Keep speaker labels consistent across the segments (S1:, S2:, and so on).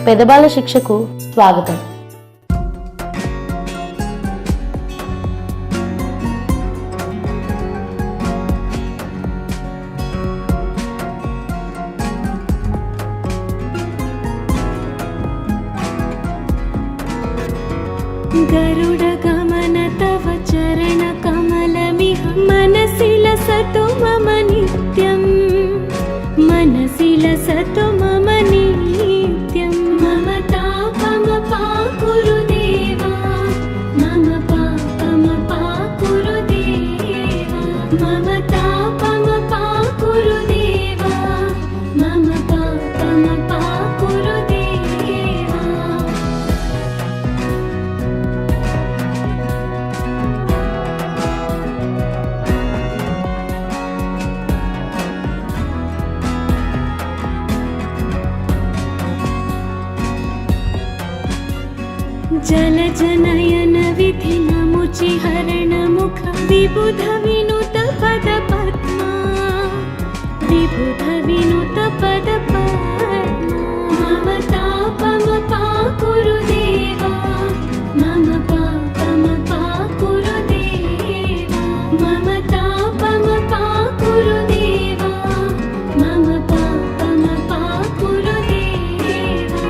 S1: పెదబాల శిక్షకు స్వాగతం.
S2: गरुड गमन तव चरण कमलमिह मनसि लसतु मम नित्यं, मनसि लसतु मम नित्यं. मम तापमपाकुरु देवा, मम पापमपाकुरु देवा, मम तापमपाकुरु देवा, मम पापमपाकुरु देवा. जल जनयन विधि नमुचि हरण मुख विबुध विनुत पद पद्मा, विबुध विनुत पद पद्मा. मम तापमपाकुरु देवा, मम पापमपाकुरु देवा, मम तापमपाकुरु देवा, मम पापमपाकुरु देवा.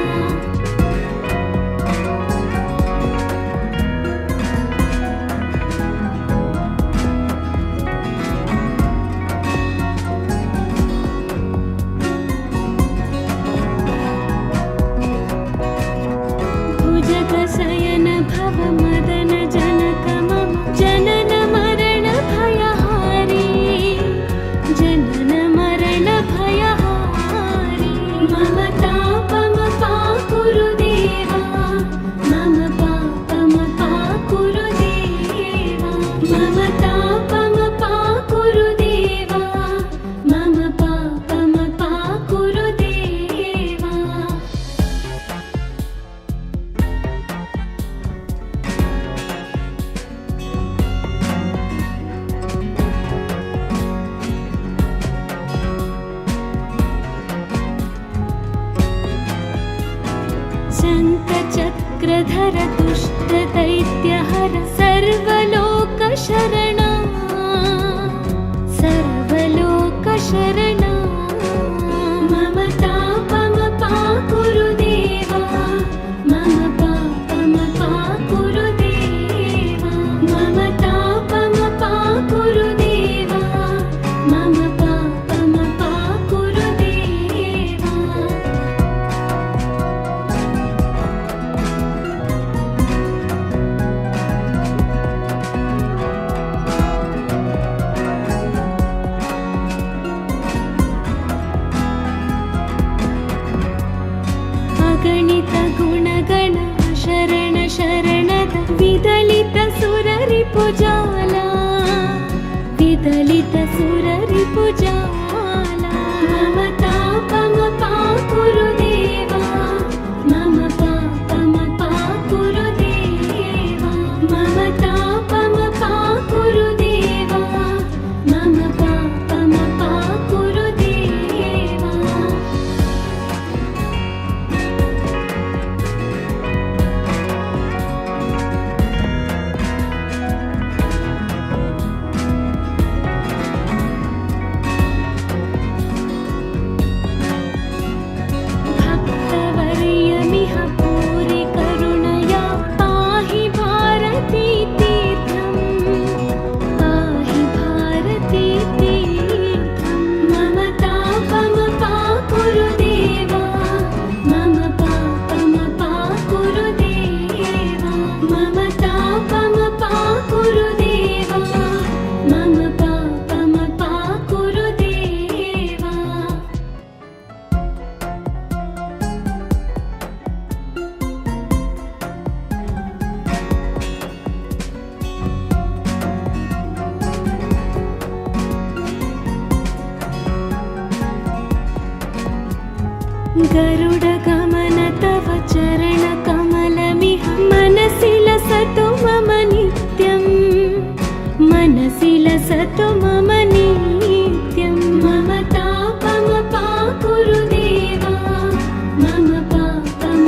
S2: भुजगशयन भव मदन जनक मम जनन मरण भयहारी, जनन मरण भयहारी. मम तापमपाकुरु देवा, मम पापमपाकुरु देवा, मम तापमपाकुरु देवा, मम पापमपाकुरु देवा. शङ्खचक्रधर दुष्ट दैत्यहर सर्वलोकशरणा, सर्वलोकशरणा. मम तापमपाकुरु देवा, मम पापमपाकुरु देवा, मम तापमपाकुरु देवा, मम पापमपाकुरु देवा. अगणित गुणगण शरण शरणद विदलित सुररिपुजाला, विदलित सुररिपुजाला. मम तापमपाकुरु देवा, मम पापमपाकुरु देवा, मम तापमपाकुरु देवा, मम पापमपाकुरु देवा. भक्तवर्यमिह पूरि करुणया पाहि भारती तीर्थं, पाहि भारती तीर्थं. मम तापमपाकुरु देवा, मम पापमपाकुरु देवा, मम तापमपाकुरु देवा, मम पापमपाकुरु देवा. गरुड गमन तव चरण कमलमिह मनसि लसतु मम नित्यं, मनसि लसतु मम नित्यं. मम तापमपाकुरु देवा, मम पापम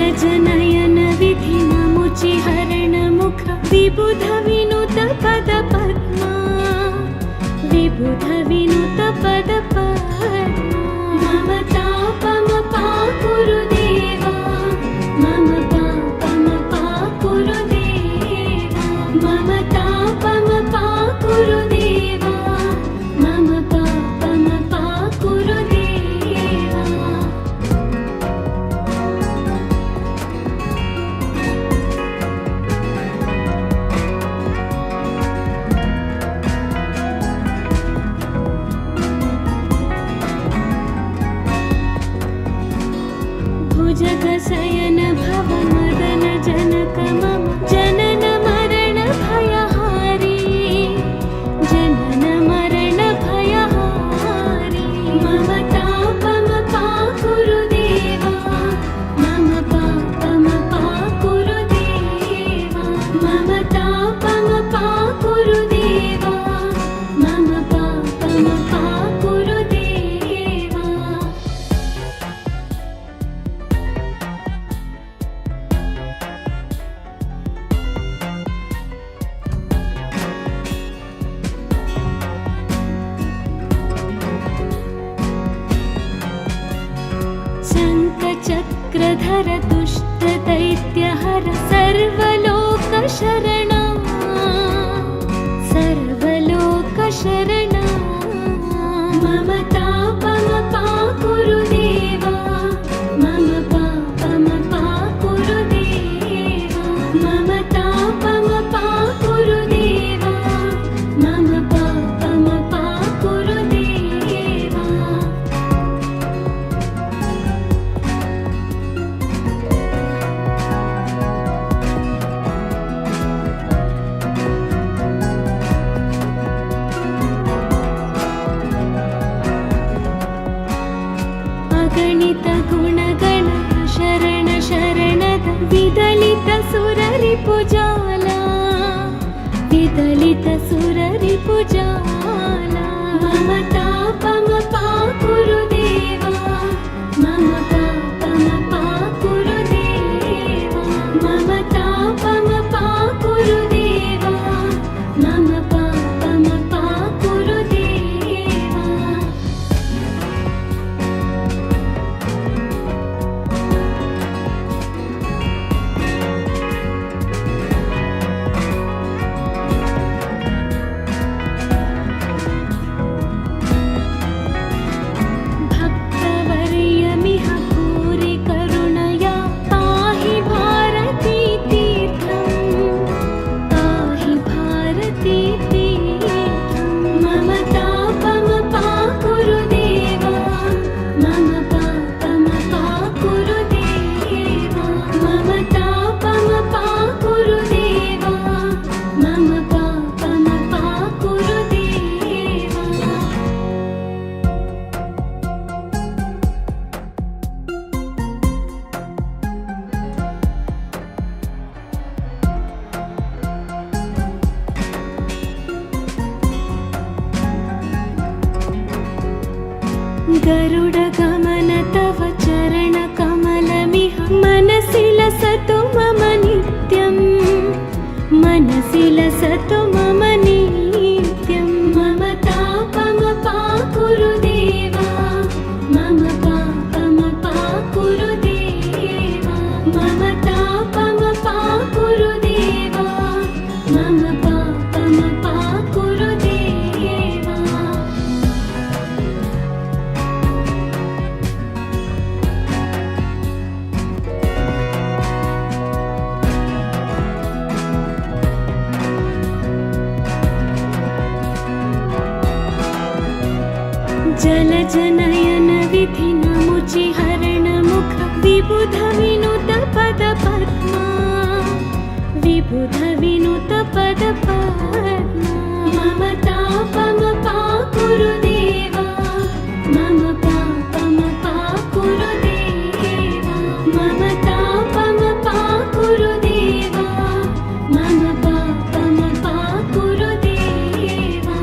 S2: जलजनयन विधिनमुचि हरणमुख विबुध विनुत पद पद्मा विबुध विनुत पद पद्मा मम तापम पाकुरु देवा मम पापम पाकुरु देवा मम तापम पाकुरु देवा मम पापम पाकुरु देवा भुजगशयन भव मदन जनक मम जनन मरण भयहारी जनन मरण भयहारी मम तापम पाकुरु देवा मम पापम पाकुरु देवा मम तापम पाकुरु देवा मम पापम पाकुरु देवा शङ्खचक्रधर दुष्ट दैत्यहर सर्वलोकशरणा सर्वलोकशरणा मम तापम पाकुरु देवा मम पापम पाकुरु देवा मम तापम पाकुरु देवा मम पापम पाकुरु देवा अगणित गुणगण शरण शरणद विदलित सुररिपुजाला विदलित सुररिपुजाला मम तापम पाकुरु देवा मम पापम पाकुरु देवा मम तापम पाकुरु देवा मम पापम पाकुरु देवा भक्तवर्यमिह भूरि करुणया पाहि भारती तीर्थं पाहि भारती तीर्थं मम तापम पाकुरु देवा मम पापम पाकुरु देवा मम तापम पाकुरु देवा मम पापम पाकुरु देवा गरुड गमन तव चरण कमलमिह मनसि लसतु मम नित्यं मनसि लसतु मम नित्यं मम तापम पाकुरु देवा मम पापम पाकुरु देवा मम तापम पाकुरु देवा मम पापम पाकुरु देवा जलजनयन विधिनमुचि हरणमुख विबुध विनुत पद पद्मा विबुध विनुत पद पद्मा मम तापम पाकुरु देवा मम पापम पाकुरु देवा मम तापम पाकुरु देवा मम पापम पाकुरु देवा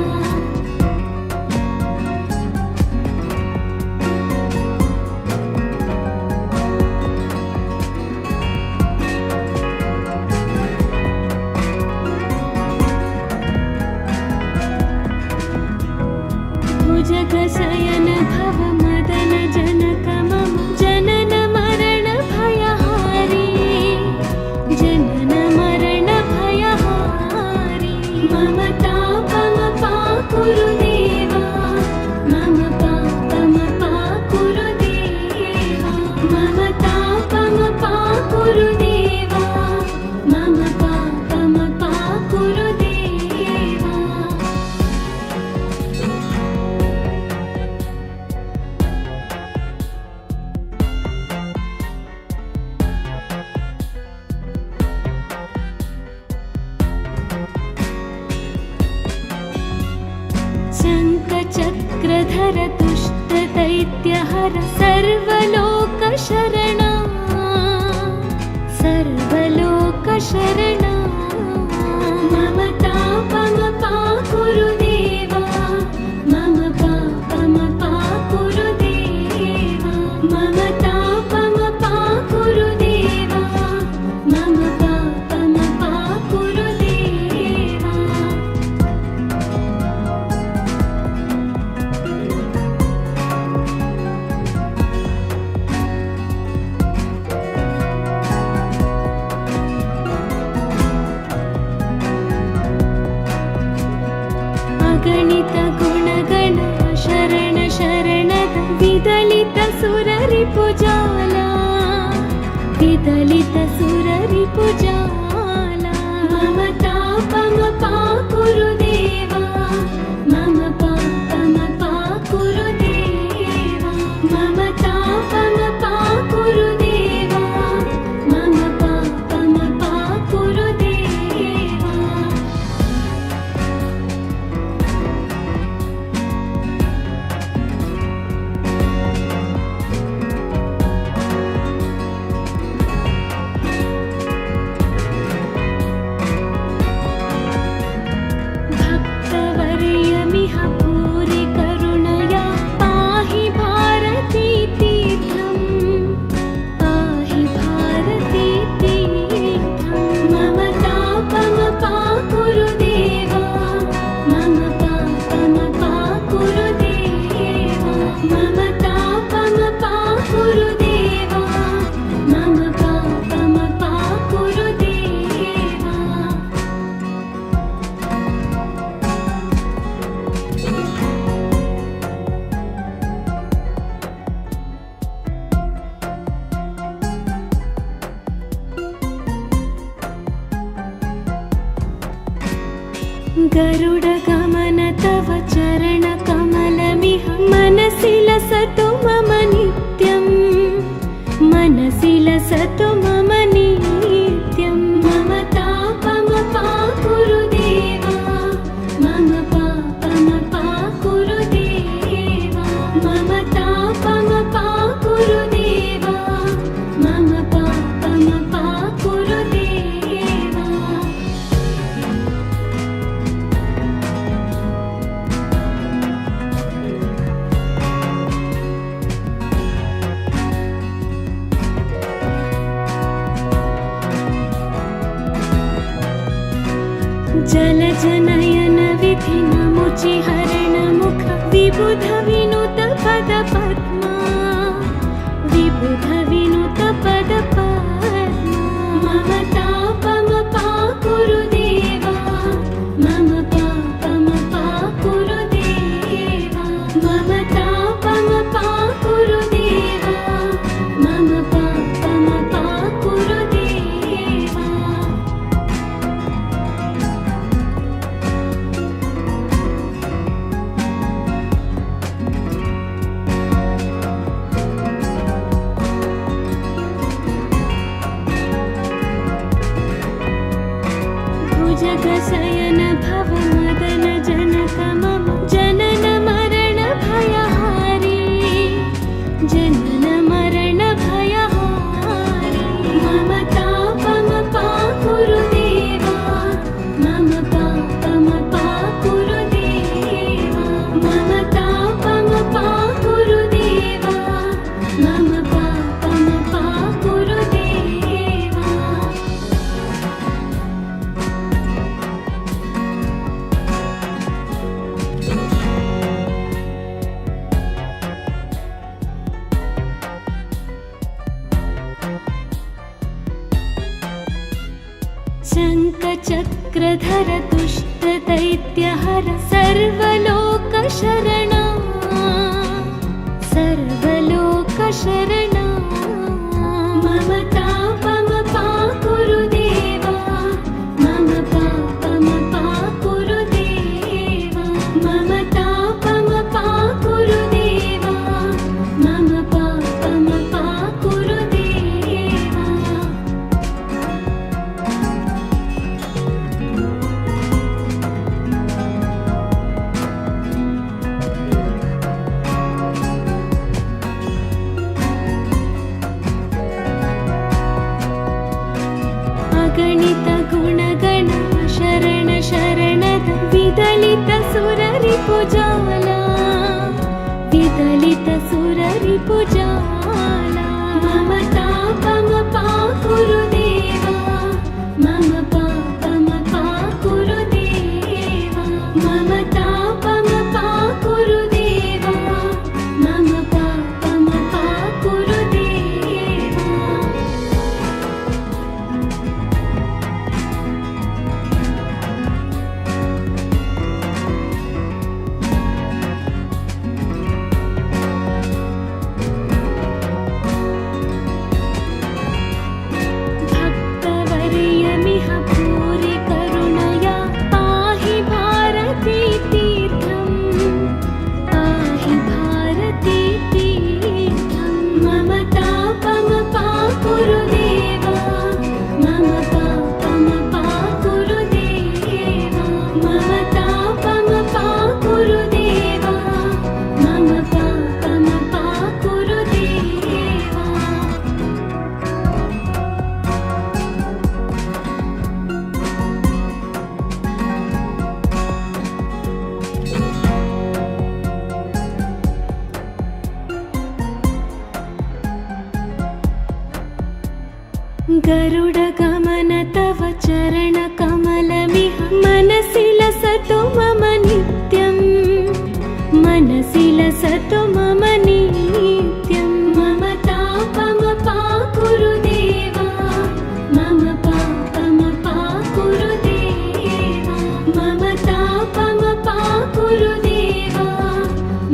S2: शङ्खचक्रधर दुष्टदैत्यहर सर्वलोकशरणा सर्वलोकशरणा मम तापमपाकुरु देवा मम पापमपाकुरु देवा मम तापमपाकुरु देवा मम पापमपाकुरु देवा अगणित गुणगण शरण शरणद विदलित सुररिपुजाला विदलित सुररिपुजाला मम तापमपाकुरु देवा मम पापमपाकुरु देवा मम तापमपाकुरु देवा मम पापमपाकुरु देवा भक्तवर्यमिह भूरि करुणया पाहि भारती तीर्थं पाहि भारती तीर्थं मम तापमपाकुरु देवा मम पापमपाकुरु देवा मम तापमपाकुरु देवा मम पापमपाकुरु देवा गरुडगमन तव चरणकमलमिह मनसि लसतु मम नित्यं मनसि लसतु मम नित्यं मम तापमपाकुरु देवा मम पापमपाकुरु देवा मम तापमपाकुरु देवा मम पापमपाकुरु देवा जलजनयन विधिनमुचि हरणमुख विबुध विनुत पद पद्मा विबुध विनुत पद पद्मा मम तापमपाकुरु देवा मम पापमपाकुरु देवा मम तापमपाकुरु देवा मम पापमपाकुरु देवा भुजगशयन भव मदन जनक मम जनन मरण भयहारी जनन मरण भयहारी मम तापमपाकुरु देवा मम पापमपाकुरु देवा मम तापमपाकुरु देवा मम पापमपाकुरु देवा शङ्खचक्रधर दुष्टदैत्यहर सर्वलोकशरणा सर्वलोकशरणा मम तापमपाकुरु देवा मम पापमपाकुरु देवा मम तापमपाकुरु देवा मम पापमपाकुरु देवा ಅಗಣಿತ ಗುಣಗಣ ಶರಣ ಶರಣದ ವಿದಲಿತ ಸುರರಿಪು ಜಾಲ ವಿದಲಿತ ಸುರರಿಪು ಜಾಲ ಮಮ ತಾಪಮ ಪಾಕುರು ದೇವ ಮಮ ಪಾಪಮ ಪಾಕುರು ದೇವ ಮಮ ತಾಪಮ ಪಾಕುರು ದೇವ ಮಮ ಪಾಪಮ ಪಾಕುರು ದೇವ भक्तवर्यमिह भूरि करुणया पाहि भारती तीर्थं पाहि भारती तीर्थं मम तापम पाकुरु देवा मम पापम पाकुरु देवा मम तापम पाकुरु देवा मम पापम पाकुरु देवा गरुडगमन तव चरणकमलमिह मनसि लसतु मम नित्यं मनसि लसतु मम नित्यं मम तापम पाकुरु देवा मम पापम पाकुरु देवा मम तापम पाकुरु देवा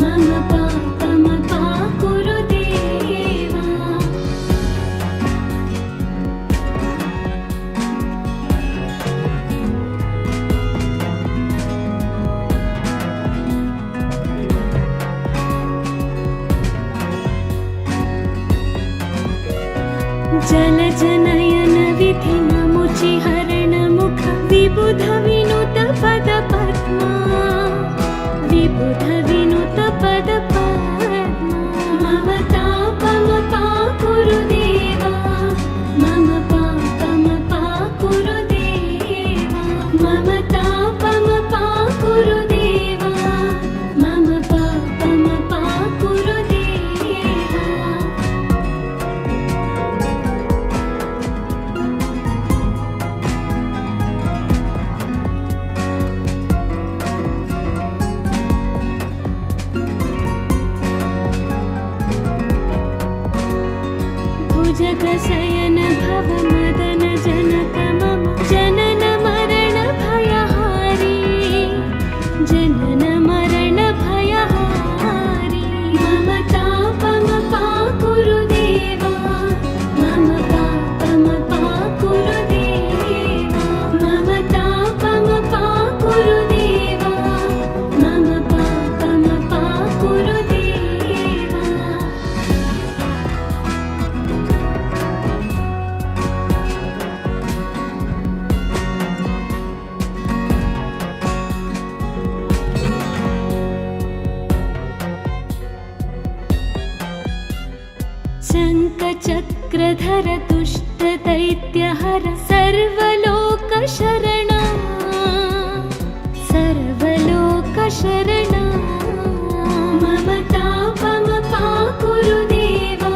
S2: मम पापम पाकुरु देवा जलजनयन विधि नमुचि हरण मुख विबुध विनुत पद पद्मा विबुध विनुत पद पद्मा मम तापम पाकुरु देवा मम पापम पाकुरु देवा मम तापम पाकुरु देवा मम पापम पाकुरु देवा भुजगशयन भव मदन जनक मम जनन मरण भयहारी जनन मरण भयहारी मम तापम पाकुरु देवा मम पापम पाकुरु देवा मम तापम पाकुरु देवा मम पापम पाकुरु देवा शङ्खचक्रधर दुष्ट दैत्यहर सर्वलोकशरणा सर्वलोकशरणा मम तापम पाकुरु देवा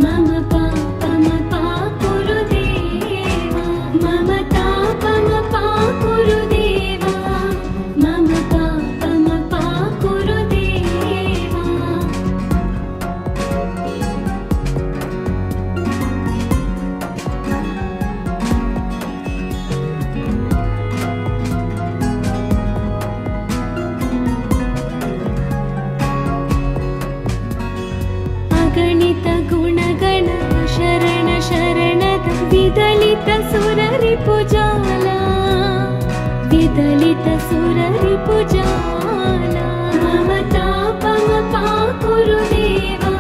S2: मम पापम पाकुरु देवा मम तापम पाकुरु देवा मम पापम पाकुरु देवा अगणित गुणगण शरण शरणद विदलित सुररिपु जाल विदलित सुररिपु जाल मम तापम पाकुरु देवा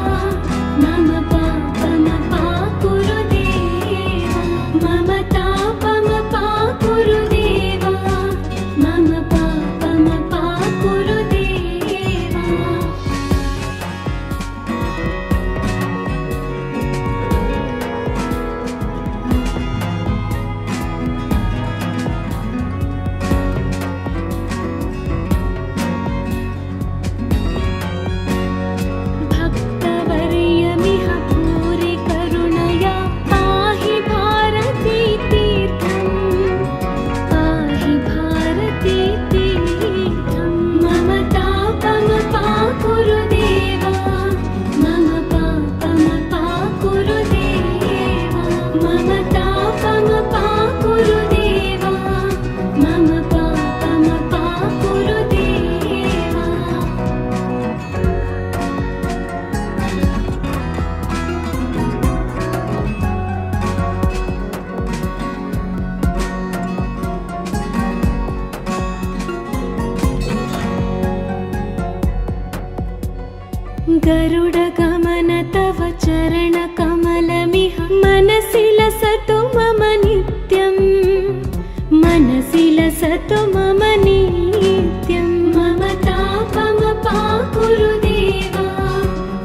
S2: मम पापम पाकुरु देवा मम तापम पाकुरु देवा मम पापम पाकुरु देवा गरुडगमन तव चरणकमलमिह मनसि लसतु मम नित्यं मनसि लसतु मम नित्यं मम तापमपाकुरु देवा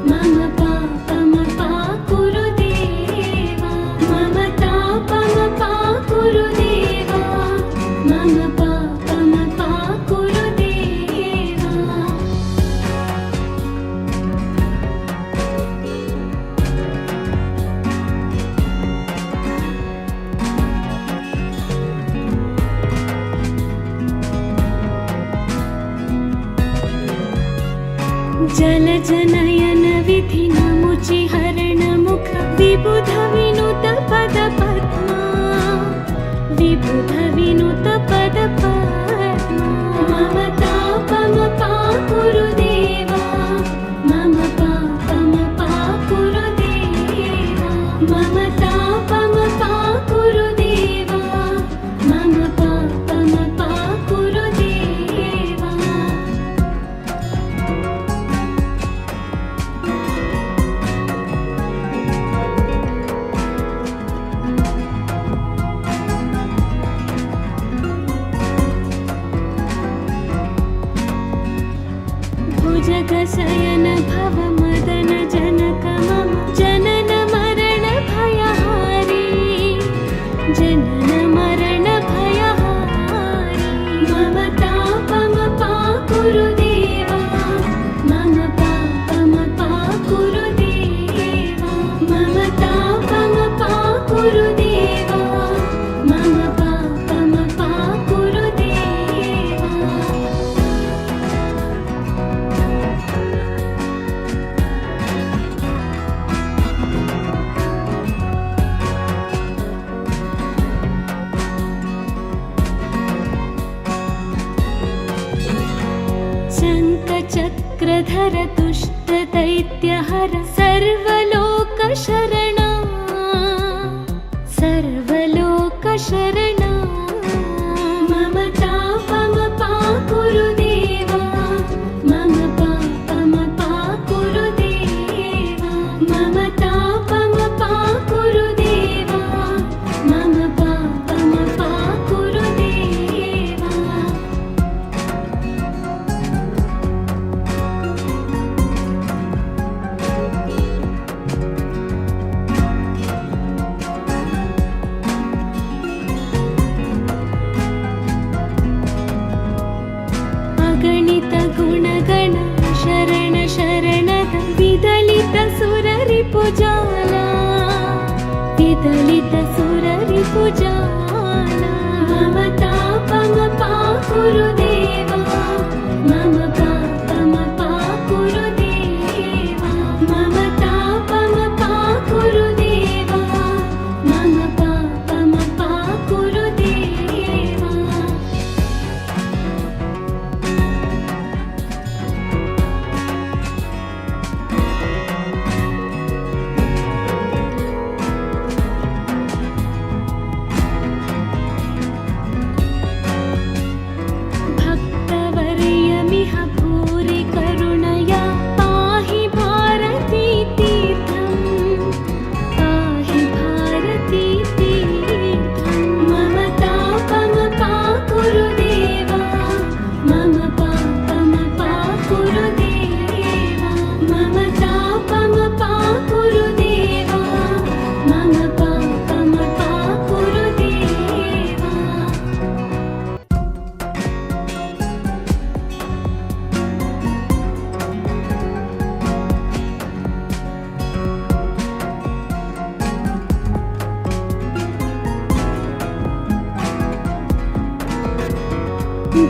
S2: मम पापमपाकुरु देवा मम तापमपाकुरु देवा मम पापमपाकुरु देवा जलजनयन विधिनमुचि हरणमुख विबुध विनुत पद पद्मा विबुध विनुत पद पद्मा मम तापमपाकुरु देवा मम पापमपाकुरु देवा मम तापमपाकुरु देवा मम पापमपाकुरु देवा भुजगशयन भव मदन जनक मम जनन मरण भयहारी जनन मरण भयहारी मम तापमपाकुरु देवा मम पापमपाकुरु देवा मम तापमपाकुरु देवा मम पापमपाकुरु देवा शङ्खचक्रधर दुष्टदैत्यहर सर्वलोकशरणा सर्वलोकशरणा मम तापमपाकुरु देवा मम पापमपाकुरु देवा मम तापमपाकुरु देवा मम पापमपाकुरु देवा अगणित गुणगण शरण शरणद विदलित सुररिपुजाला विदलित सुररिपुजाला मम तापमपाकुरु देवा मम पापमपाकुरु देवा मम तापमपाकुरु देवा मम पापमपाकुरु देवा भक्तवर्यमिह भूरि करुणया पाहि भारती तीर्थं पाहि भारती तीर्थं मम तापमपाकुरु देवा मम पापमपाकुरु देवा मम तापमपाकुरु देवा मम पापमपाकुरु देवा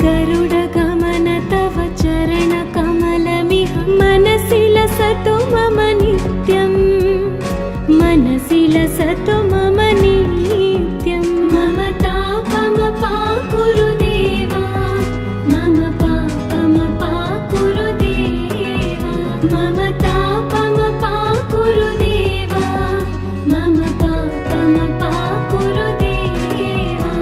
S2: गरुडगमन तव चरणकमलमिह मनसि लसतु मम नित्यं मनसि लसतु मम नित्यं मम तापमपाकुरु देवा मम पापमपाकुरु देवा मम तापमपाकुरु देवा मम पापमपाकुरु देवा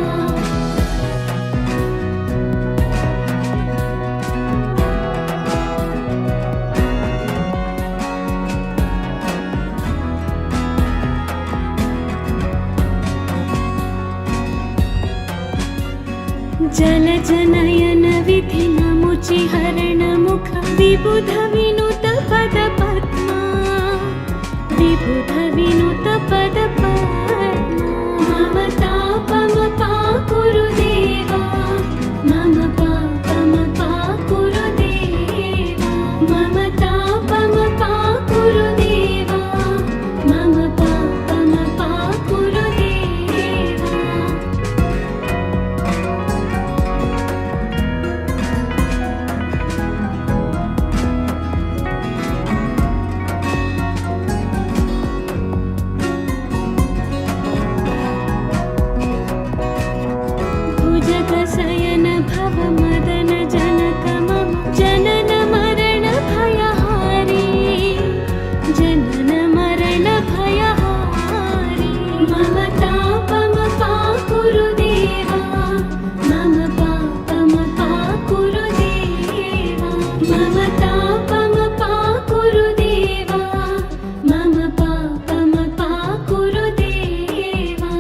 S2: जलजनयन विधिनमुचि हरणमुख विबुध विनुत पद पद्मा विबुध विनुत पद पद्मा मम तापमपा कुरु देवा मम पापमपा कुरु देवा मम तापमपा कुरु देवा मम पापमपा कुरु देवा भुजगशयन भव मदन जनक मम जनन मरण भयहारी जनन मरण भयहारी मम तापमपा कुरु देवा मम पापमपा कुरु देवा मम तापमपा कुरु देवा मम पापमपा कुरु देवा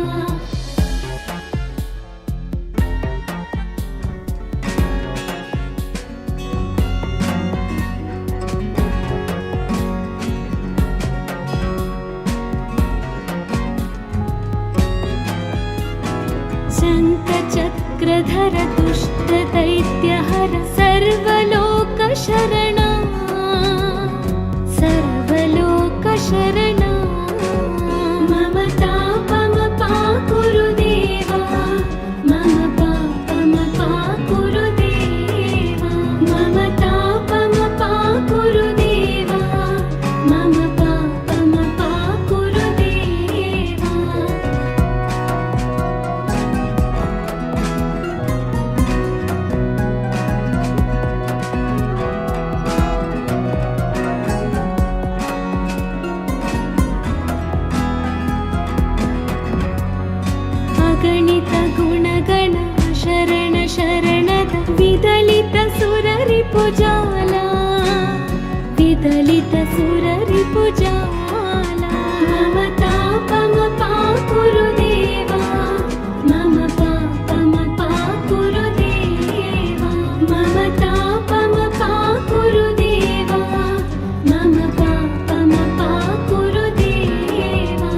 S2: शङ्खचक्रधर दुष्टदैत्यहर सर्वलोकशरणा सर्वलोकशरणा मम तापमपा कुरु देवा मम पापमपा कुरु देवा मम तापमपा कुरु देवा मम पापमपा कुरु देवा अगणित गुणगण शरण शरणद विदलित सुररिपुजाला विदलित सुररिपुजाला मम तापमपा कुरु देवा मम पापमपा कुरु देवा मम तापमपा कुरु देवा मम पापमपा कुरु देवा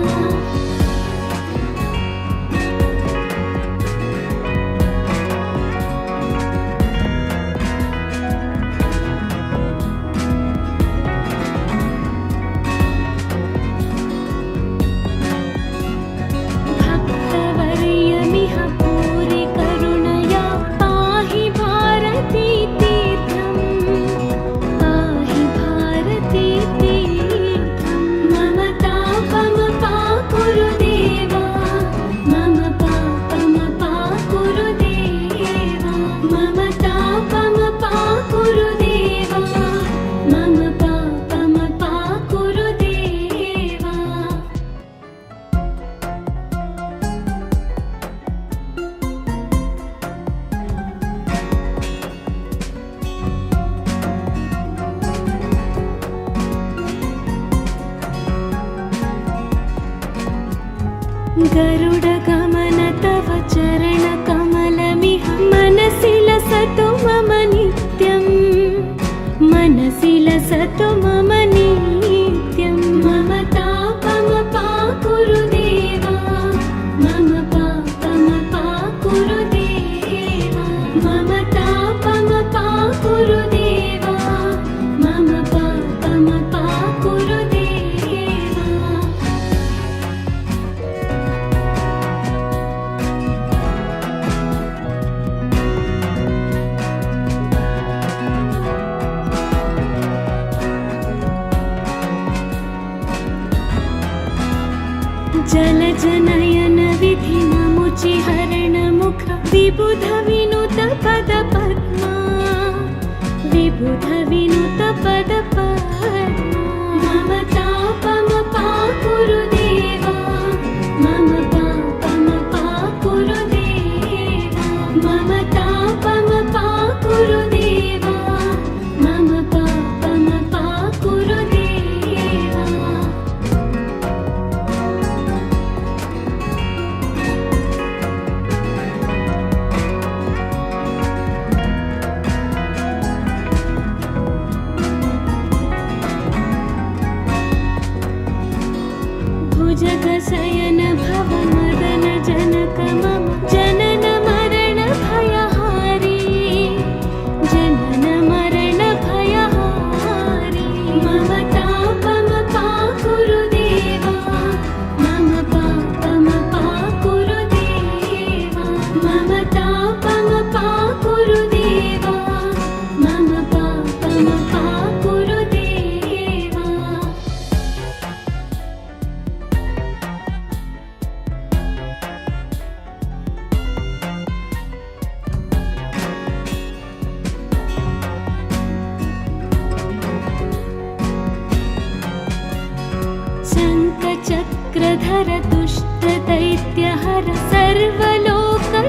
S2: भक्तवर्यमिह पूरि करुणया पाहि भारती तीर्थं पाहि भारती तीर्थं मम तापमपा कुरु देवा मम पापमपा कुरु देवा मम तापमपा कुरु देवा मम पापमपा कुरु देवा गरुडगमन तव चरणकमलमिह मनसि लसतु मम नित्यं मनसि लसतु मम नित्यं मम तापमपा कुरु देवा मम पापमपा कुरु देवा मम तापमपा कुरु देवा मम पापमपा कुरु देवा जलजनयन विधिनमुचि हरणमुख विबुध विनुत पद पद्मा विबुध विनुत पद पद्मा मम तापमपा कुरु देवा मम पापमपा कुरु देवा मम तापमपा कुरु देवा मम पापमपा कुरु देवा मम जनन मरण भयहारी जनन मरण भयहारी मम तापम पाकुरु देवा मम पापम पाकुरु देवा मम तापम पाकुरु देवा मम पापम पाकुरु देवा शङ्खचक्रधर दुष्ट दैत्यहर सर्वलोकशरणा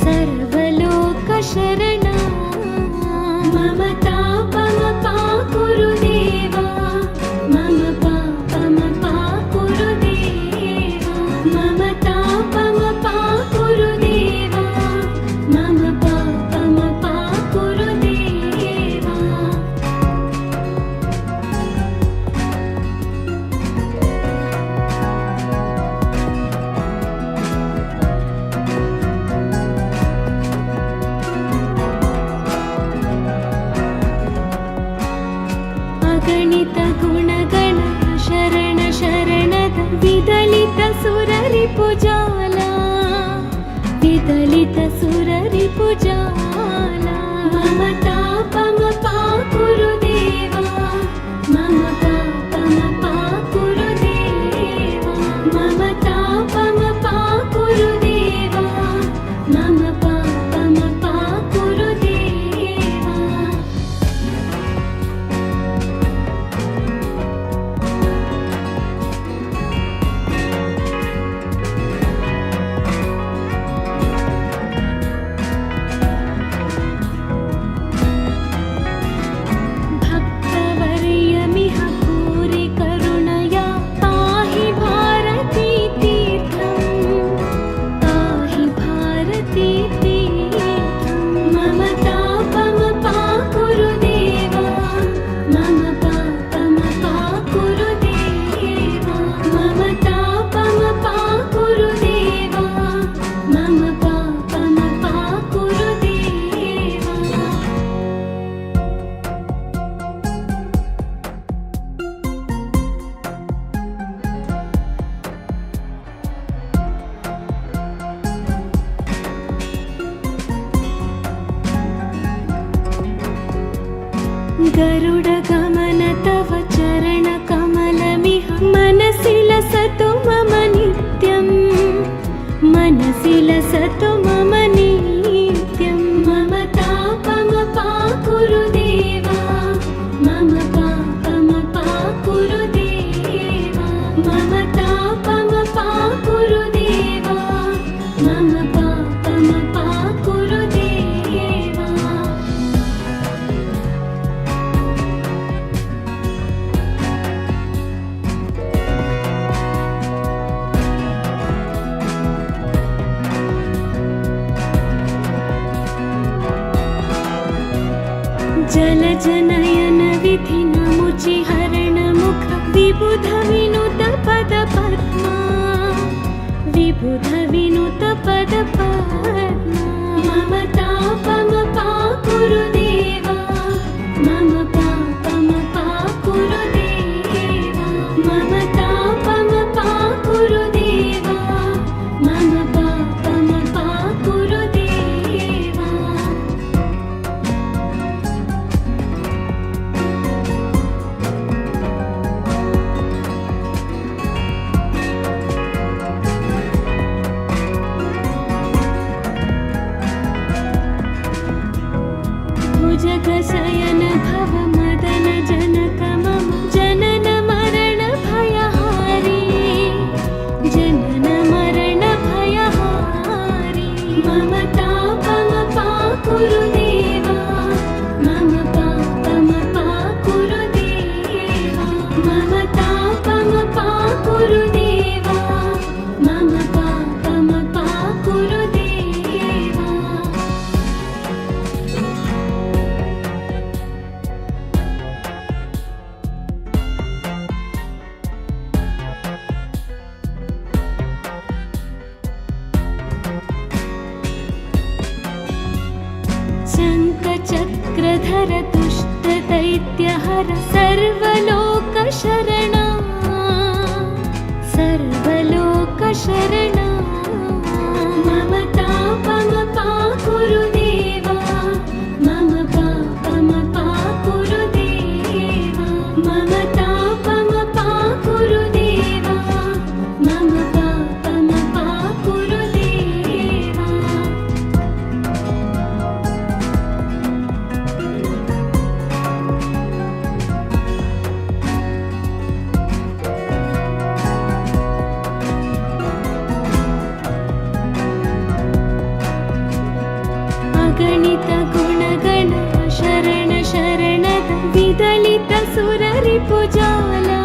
S2: सर्वलोकशरणा मम तापम पाकुरु देवा मम पापम पाकुरु देवा मम तापम पाकुरु देवा मम पापम पाकुरु देवा अगणित गुणगण शरण शरणद विदलित सुररिपुजाला विदलित सुररिपुजाला मम तापम पाकुरु देवा मम पापम पाकुरु देवा मम तापम पाकुरु देवा मम पापम पाकुरु देवा भक्तवर्यमिह भूरि करुणया पाहि भारती तीर्थं पाहि भारती तीर्थं मम तापम पाकुरु देवा मम पापम पाकुरु देवा मम तापम पाकुरु देवा मम पापम पाकुरु देवा गरुडगमन तव चरणकमलमिह मनसि लसतु मम नित्यं मनसि लसतु मम नित्यं मम तापम पाकुरु देवा मम पापम पाकुरु देवा मम तापम पाकुरु देवा मम पापम पाकुरु देवा जलजनयन विधिनमुचि हरणमुख विबुध विनुत पद पद्मा विबुध विनुत पद पद्मा मम तापम पाकुरु देवा मम पापम पाकुरु देवा मम तापम पाकुरु देवा मम पापम पाकुरु देवा शङ्खचक्रधर दुष्टदैत्यहर सर्वलोकशरणा सर्वलोकशरणा मम तापमपाकुरु देवा मम पापमपाकुरु देवा मम तापमपाकुरु देवा मम पापमपाकुरु देवा अगणित गुणगण शरण शरणद विदलित सुररिपुजाला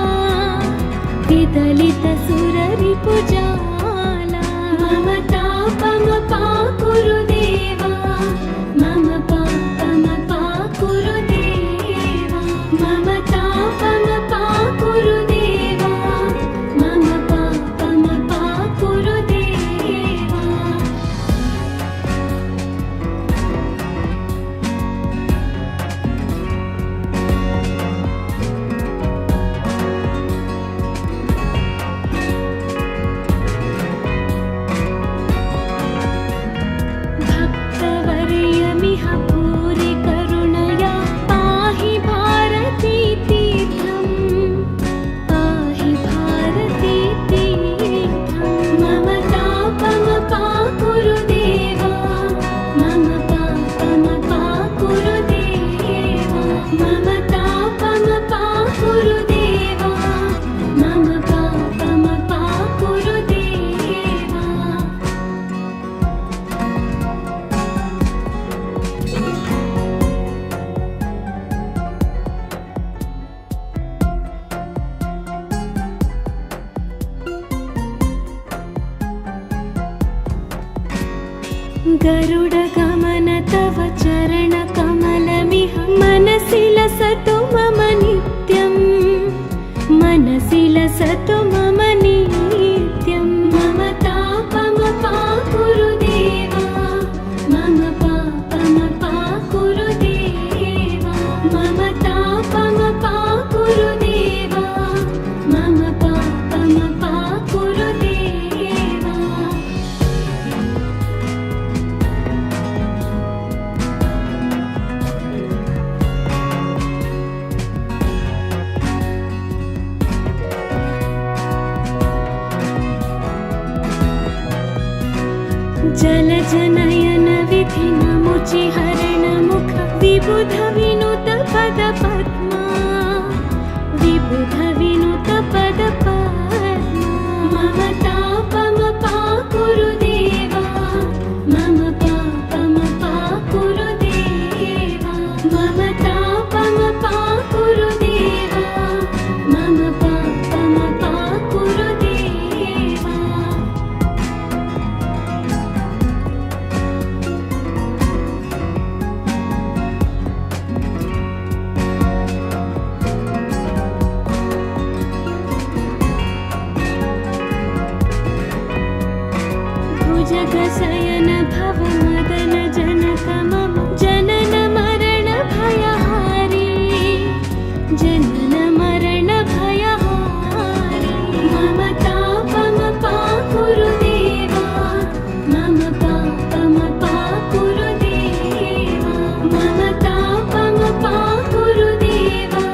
S2: विदलित सुररिपुजाला मम तापमपाकुरु देवा मम पापमपाकुरु देवा मम तापमपाकुरु देवा मम पापमपाकुरु देवा भक्तवर्यमिह भूरि करुणया पाहि भारती तीर्थं पाहि भारती तीर्थं मम तापमपाकुरु देवा मम पापमपाकुरु देवा मम तापमपाकुरु देवा मम पापमपाकुरु देवा गरुडगमन तव चरणकमलमिह मनसि लसतु मम नित्यं मनसि लसतु मम नित्यं मम तापमपाकुरु देवा मम पापमपाकुरु देवा मम तापमपाकुरु देवा मम पापमपाकुरु देवा जलजनयन विधिनमुचि हरणमुख विबुध विनुत पद पद्मा विबुध विनुत पद पद्मा मम तापमपाकुरु देवा मम पापमपाकुरु देवा मम तापमपाकुरु देवा मम पापमपाकुरु देवा भुजगशयन भव मदन जनक मम जनन मरण भयहारी जनन मरण भयहारी मम तापमपाकुरु देवा मम पापमपाकुरु देवा मम तापमपाकुरु देवा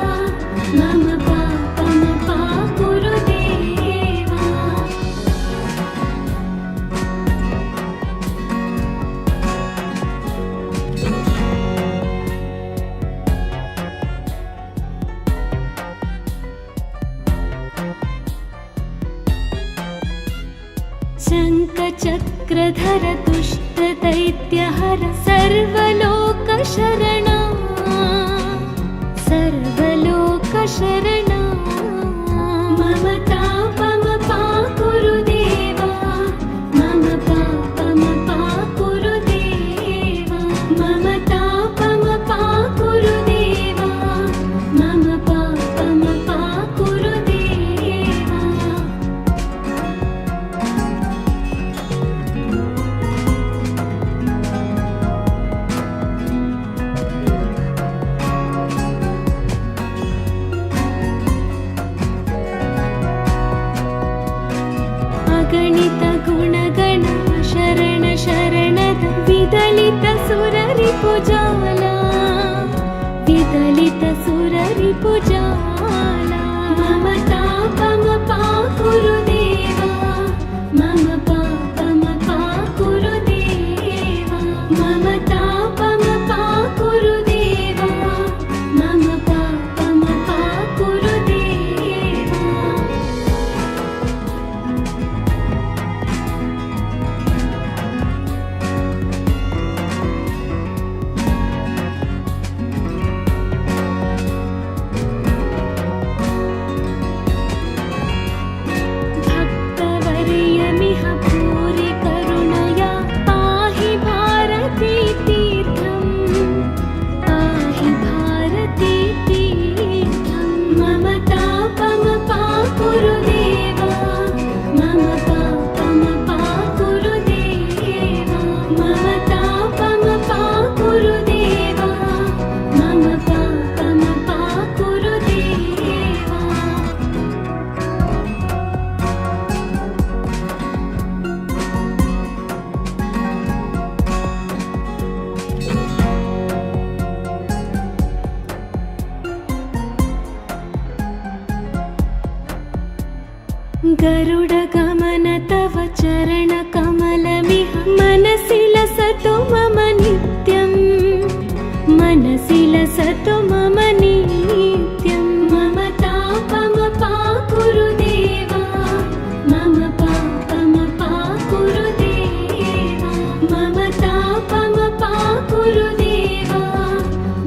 S2: मम पापमपाकुरु देवा शङ्खचक्रधर दुष्टदैत्यहर सर्वलोकशरणा सर्वलोकशरणा मम तापमपाकुरु देवा मम पापमपाकुरु देवा मम तापमपाकुरु देवा मम पापमपाकुरु देवा सुररिपुजाला मम तापमपा गुरुदेवा मम पापमपा गुरुदेवा मम तापमपा गुरुदेवा मम पापमपा गुरुदेवा भक्तवर्यमिह भूरि करुणया पाहि भारती तीर्थं पाहि भारती तीर्थं मम तापमपा गुरुदेवा मम पापमपा गुरुदेवा मम तापमपा गुरुदेवा मम पापमपा गुरुदेवा गरुडगमन तव चरणकमलमिह मनसि लसतु मम नित्यं मनसि लसतु मम नित्यं मम तापमपा गुरुदेवा मम पापमपा गुरुदेवा मम तापमपा गुरुदेवा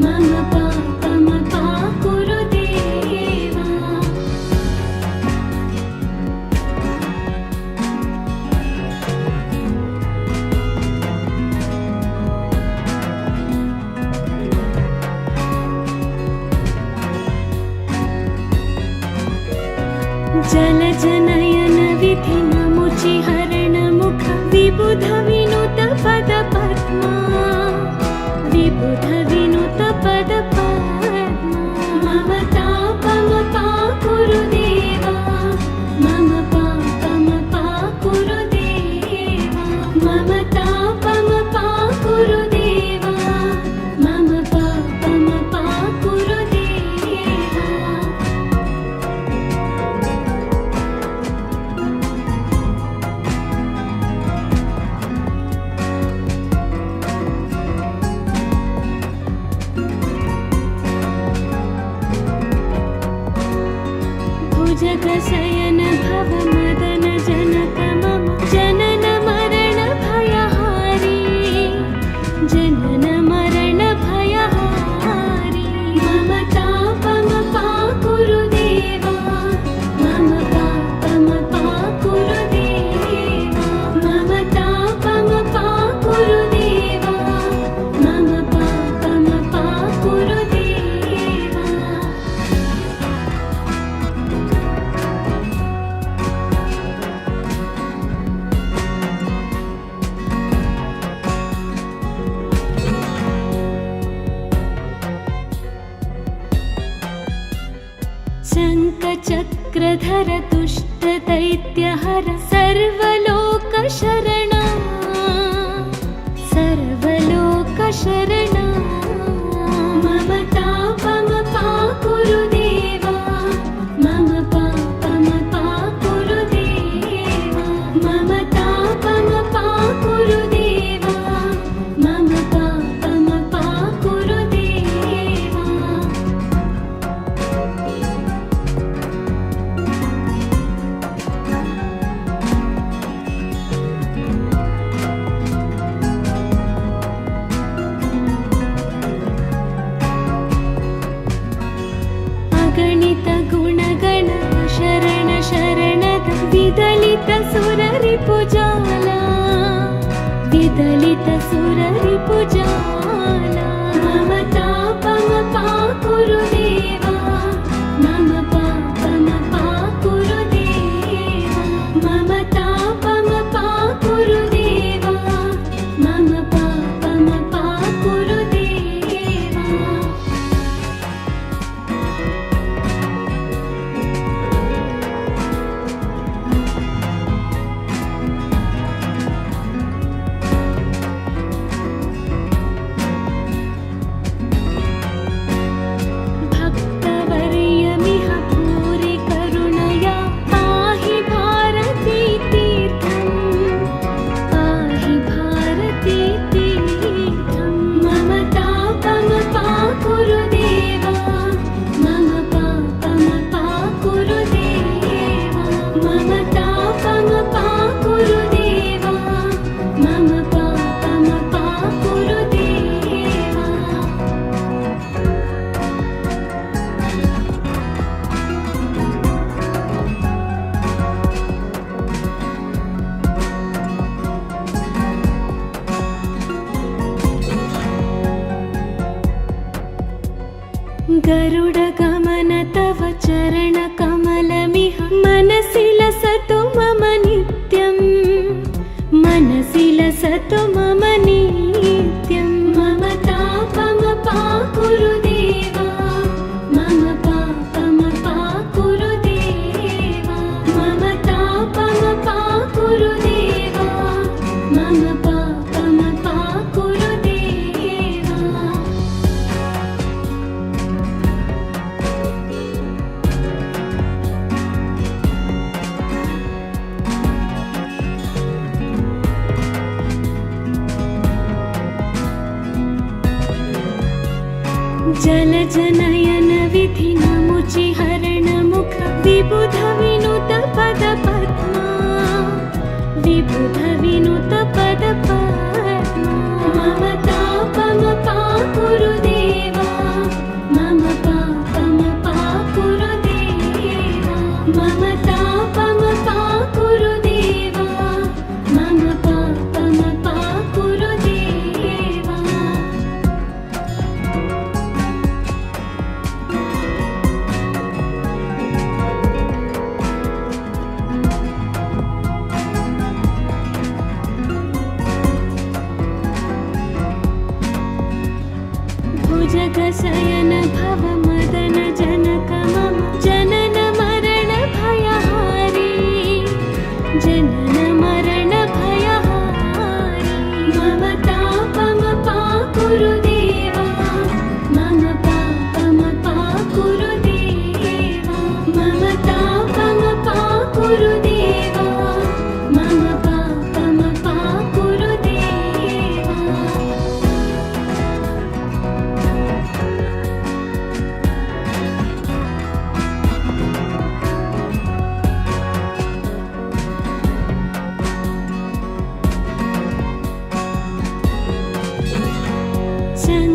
S2: मम पापमपा गुरुदेवा जलजनयन विधिनमुचि हरणमुख विबुध विनुत पद पद्मा विबुध विनुत पद पद्मा मम तापमपा गुरुदेवा मम पापमपा गुरुदेवा मम तापमपा गुरुदेवा मम पापमपा गुरुदेवा भुजगशयन भव मदन जनक मम जनन मरण भयहारी जनन मरण भयहारी मम तापमपा गुरुदेवा मम पापमपा गुरुदेवा मम तापमपा गुरुदेवा मम पापमपा गुरुदेवा शङ्खचक्रधर दुष्ट दैत्यहर सर्वलोकशरणा सर्वलोकशरणा मम तापमपा गुरुदेवा मम पापमपा गुरुदेवा मम तापमपा गुरुदेवा मम पापमपा गुरुदेवा अगणित गुणगण शरण शरणद विदलित सुररिपुजाला विदलित सुररिपुजाला मम तापमपा गुरुदेवा मम पापमपा गुरुदेवा मम तापमपा गुरुदेवा मम पापमपा गुरुदेवा गरुडगमन तव चरणकमलमिह मनसि लसतु मम नित्यं मनसि लसतु मम नित्यं मम तापमपाकुरु देवा मम पापमपाकुरु देवा मम तापमपाकुरु देवा मम पापमपाकुरु देवा जलजनयन विधि नमुचि हरण मुख विबुध विनुत पद पद्मा विबुध विनुत पद पद्मा मम तापमपाकुरु देवा मम पापमपाकुरु देवा मम तापमपाकुरु देवा मम पापमपाकुरु देवा भुजगशयन भव मदन जनक मम जनन मरण भयहारी जनन मरण भयहारी मम तापमपाकुरु देवा मम पापमपाकुरु देवा मम तापमपाकुरु देवा मम पापमपाकुरु देवा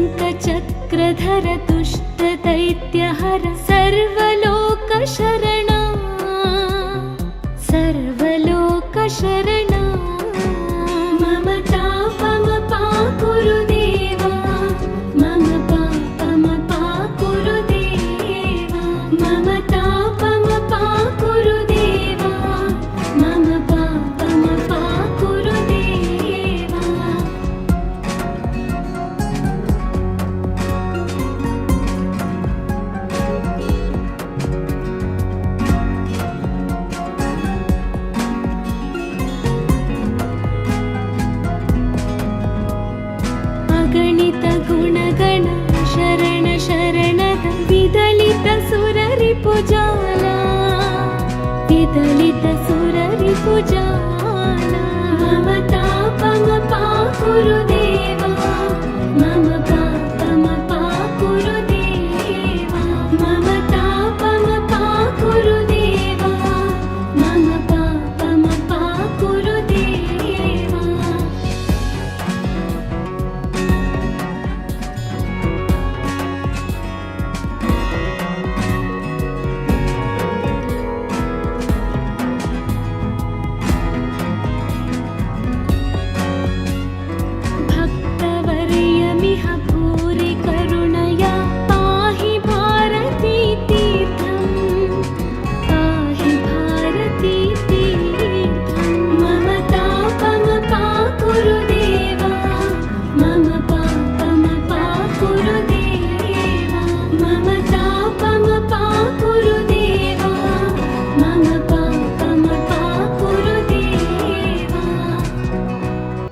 S2: शङ्खचक्रधर दुष्टदैत्यहर सर्वलोकशरणा सर्वलोकशरणा मम तापमपाकुरु देवा मम पापमपाकुरु देवा मम तापमपाकुरु देवा मम पापमपाकुरु देवा अगणित गुणगण शरण शरणद विदलित सुररिपुजाला विदलित सुररिपुजाला मम तापमपाकुरु देवा